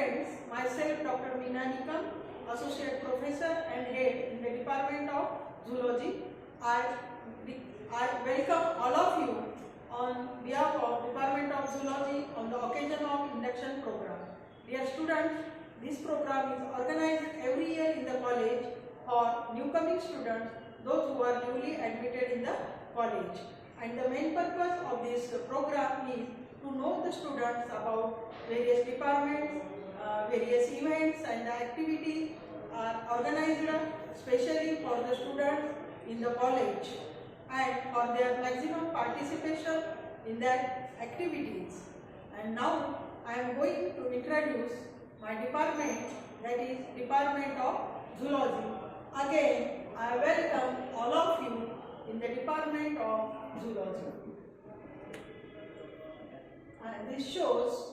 friends, myself Dr. Meena Nikam, Associate Professor and Head in the Department of Zoology. I welcome all of you on behalf of Department of Zoology on the occasion of induction program. Dear students, this program is organized every year in the college for newcoming students, those who are newly admitted in the college. And the main purpose of this program is to know the students about various departments, various events and activities are organized specially for the students in the college and for their maximum participation in that activities. And now I am going to introduce my department, that is Department of Zoology. Again, I welcome all of you in the Department of Zoology. And this shows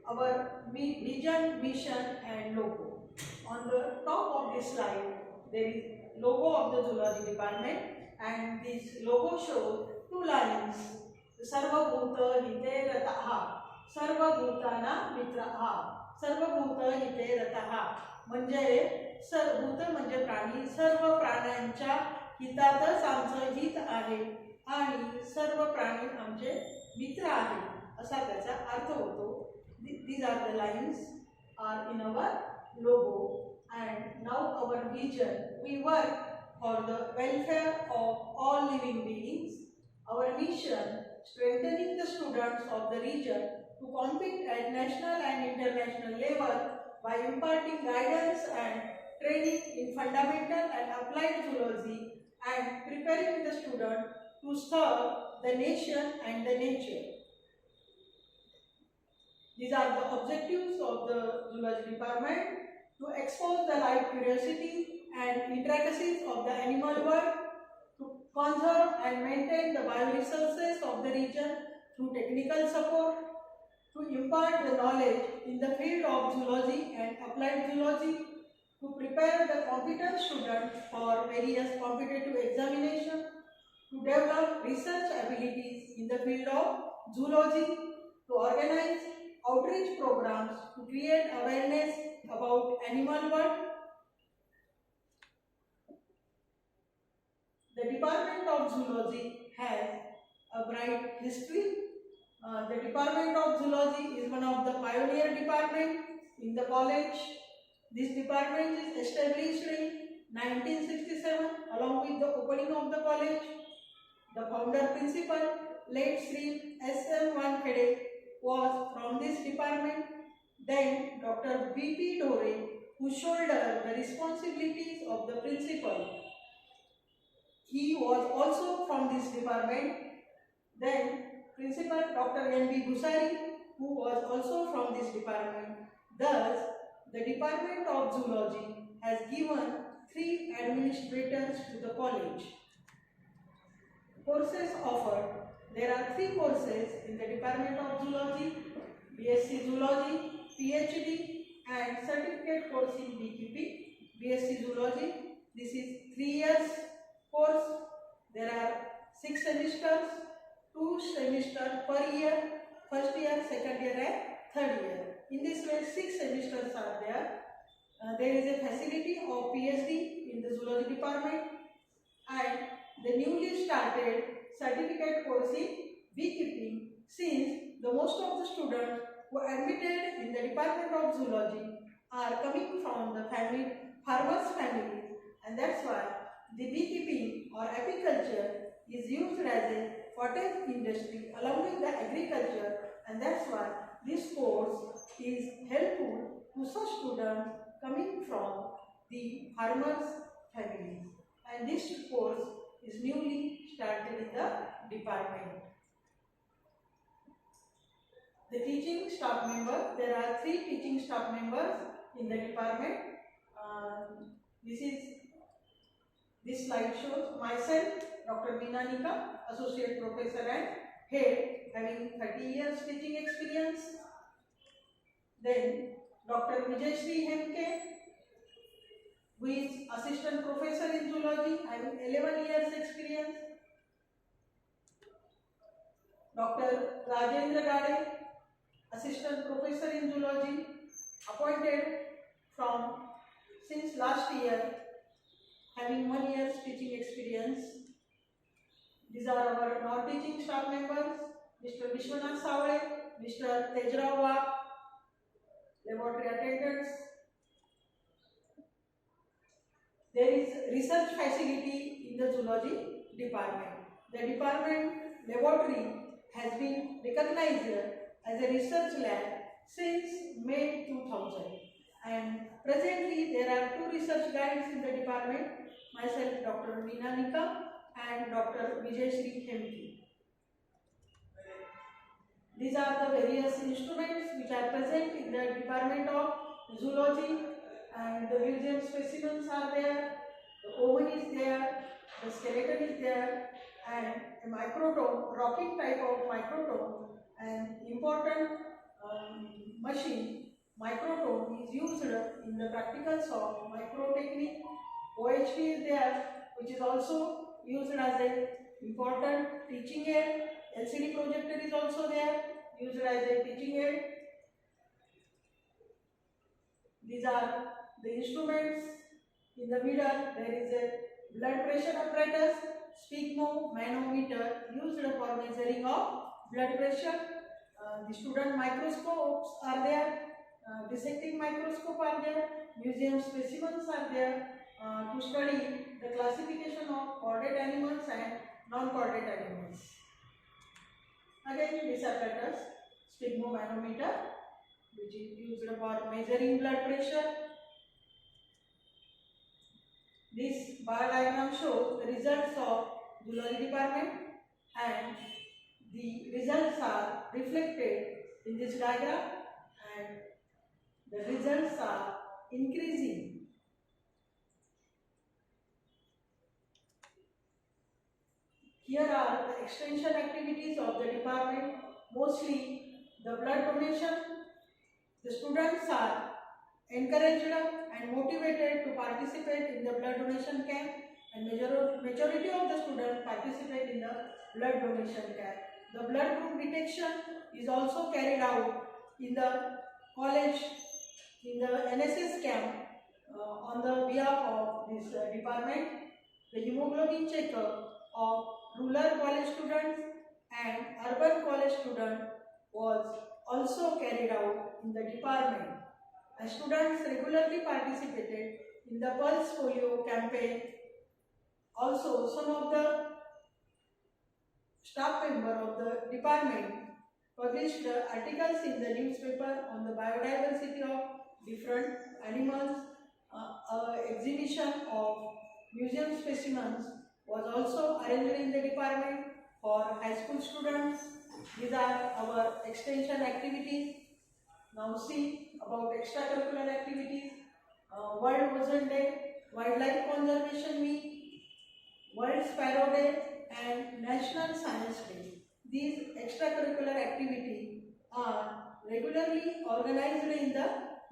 our vision, mission and logo. On the top of this slide, there is logo of the Zoology Department, and this logo shows two lines. Sarvabhuta hite rataha, sarvabhutana mitraha, sarvabhuta hite rataha. म्हणजे सर्वभूत म्हणजे प्राणी, सर्व प्राण्यांच्या हितातच आमचं हित आहे आणि सर्व प्राणी आमचे मित्र आहेत असा त्याचा अर्थ होतो. These are the lines are in our logo. And now our vision, we work for the welfare of all living beings. Our mission, strengthening the students of the region to compete at national and international level by imparting guidance and training in fundamental and applied zoology and preparing the student to serve the nation and the nature. These are the objectives of the Zoology Department: to expose the life curiosity and intricacies of the animal world, to conserve and maintain the bioresources of the region through technical support, to impart the knowledge in the field of zoology and applied zoology, to prepare the competent students for various competitive examinations, to develop research abilities in the field of zoology, to organize outreach programs to create awareness about animal world. The Department of Zoology has a bright history. The Department of Zoology is one of the pioneer departments in the college. This department is established in 1967 along with the opening of the college. The founder principal, late Sri S.M. Wankhede, was from this department. Then Dr. V.P. Dore, who shouldered the responsibilities of the principal, he was also from this department. Then Principal Dr. N.B. Bhusari, who was also from this department. Thus, the Department of Zoology has given 3 administrators to the college. Courses offered. There are 3 courses in the Department of Zoology: BSc Zoology, PhD and certificate course in beekeeping. BSc Zoology, this is 3 years course. There are 6 semesters, 2 semesters per year, first year, second year and third year. In this way 6 semesters are there. There is a facility of PhD in the Zoology Department, and the newly started certificate course in beekeeping, since the most of the students who are admitted in the Department of Zoology are coming from the farmers' families, and that's why the beekeeping or apiculture is used as a cottage industry along with the agriculture, and that's why this course is helpful to such students coming from the farmers' families, and this course is newly started in the department. The teaching staff members, there are 3 teaching staff members in the department. This slide shows myself, Dr. Meena Nikam, Associate Professor and Head, having 30 years teaching experience. Then Dr. Vijayashree Hemke, who is Assistant Professor in Zoology, having 11 years experience. Dr. Rajendra Gade, Assistant Professor in Zoology, appointed from since last year, having 1 year's teaching experience. These are our non-teaching staff members: Mr. Vishwanath Savle, Mr. Tejrao Waq, laboratory attendants. There is research facility in the zoology department. The department laboratory has been recognized as a research lab since May 2000, and presently there are 2 research guides in the department, myself Dr. Meena Nikam and Dr. Vijay Shri Khemki. These are the various instruments which are present in the Department of Zoology, and the museum specimens are there, the oven is there, the skeleton is there, and a microtome, rocking type of microtome, and important machine, microtome, is used in the practicals of micro technique. OHP is there, which is also used as a important teaching aid. LCD projector is also there, used as a teaching aid. These are the instruments. In the middle, there is a blood pressure apparatus, sphygmomanometer, used for measuring of blood pressure. The student microscopes are there, dissecting microscope are there, museum specimens are there to study the classification of chordate animals and non-chordate animals. Again, this apparatus, sphygmomanometer, which is used for measuring blood pressure. This bar diagram shows the results of zoology department, and the results are reflected in this diagram, and the results are increasing. Here are the extension activities of the department, mostly the blood donation. The students are encouraged and motivated to participate in the blood donation camp, and majority of the students participate in the blood donation camp. The blood group detection is also carried out in the college, in the NSS camp on the behalf of this department. The hemoglobin checkup of rural college students and urban college students was also carried out in the department. And students regularly participated in the Pulse Polio campaign. Also, some of the staff members of the department published articles in the newspaper on the biodiversity of different animals. Exhibition of museum specimens was also arranged in the department for high school students. These are our extension activities. Now see about extracurricular activities. World Ozone Day, Wildlife Conservation Week, World Sparrow Day, and National Science Day. These extracurricular activities are regularly organized in the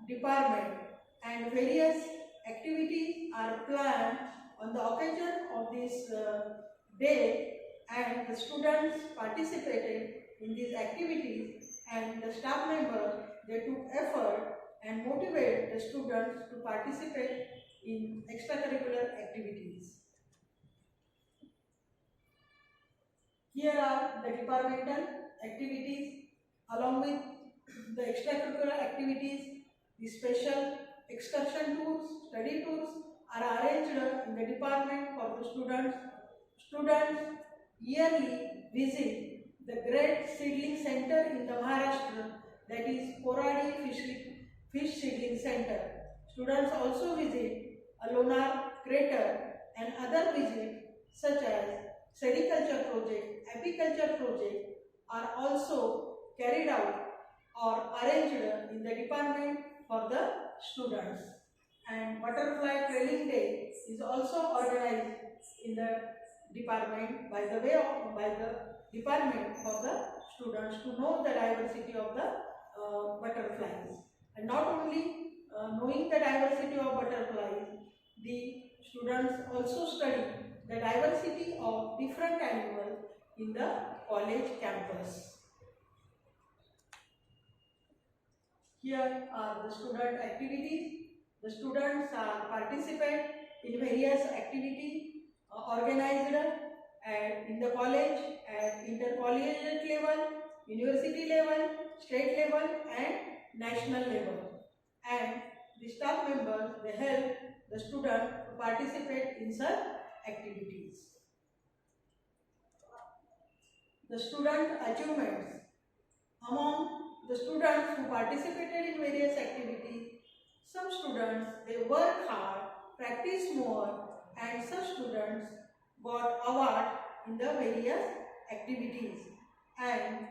department, and various activities are planned on the occasion of this day, and the students participated in these activities, and the staff members, they took effort and motivate the students to participate in extracurricular activities. Here are the departmental activities. Along with the extracurricular activities, the special excursion tours, study tours are arranged in the department for the students. Students yearly visit the Great Seedling Center in the Maharashtra, that is Koradi Fish Seedling Center. Students also visit a Lonar crater, and other visits such as sericulture project, apiculture project are also carried out or arranged in the department for the students. And Butterfly Trailing Day is also organized in the department by the department for the students to know the diversity of the butterflies. And not only knowing the diversity of butterflies, the students also study the diversity of different animals in the college campus. Here are the student activities. The students are participate in various activities organized in the college, at intercollegiate level, university level, state level and national level. And the staff members, they help the student to participate in such activities. The student achievements. Among the students who participated in various activities, some students, they work hard, practice more, and some students got award in the various activities and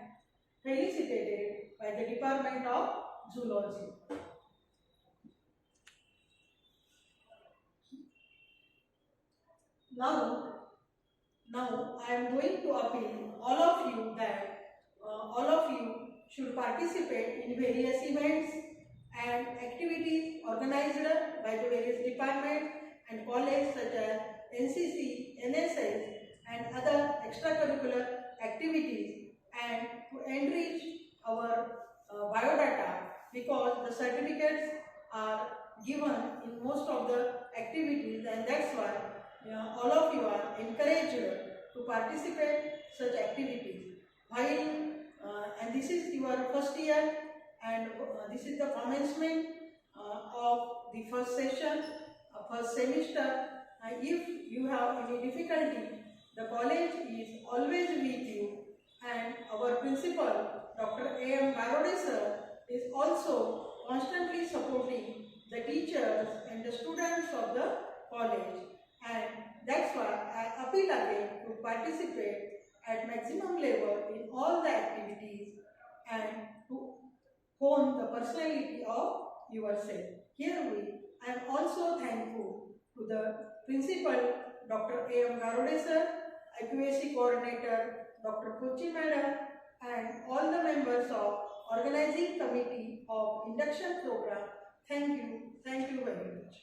felicitated by the Department of Zoology. Now I am going to appeal all of you that all of you should participate in various events and activities organized by the various departments and colleges such as NCC, NSS and other extracurricular activities, and to enrich our biodata, because the certificates are given in most of the activities, and that's why all of you are encouraged to participate such activities. While and this is your first year, and this is the commencement of the first session, first semester. If you have any difficulty, the college is always with you, and our principal, Dr. A.M. Garode sir, is also constantly supporting the teachers and the students of the college. And that's why I appeal again to participate at maximum level in all the activities and to hone the personality of yourself. Here I am also thankful to the principal, Dr. A.M. Garode sir, IQAC coordinator, Dr. Kochi madam, and all the members of organizing committee of induction program. Thank you very much.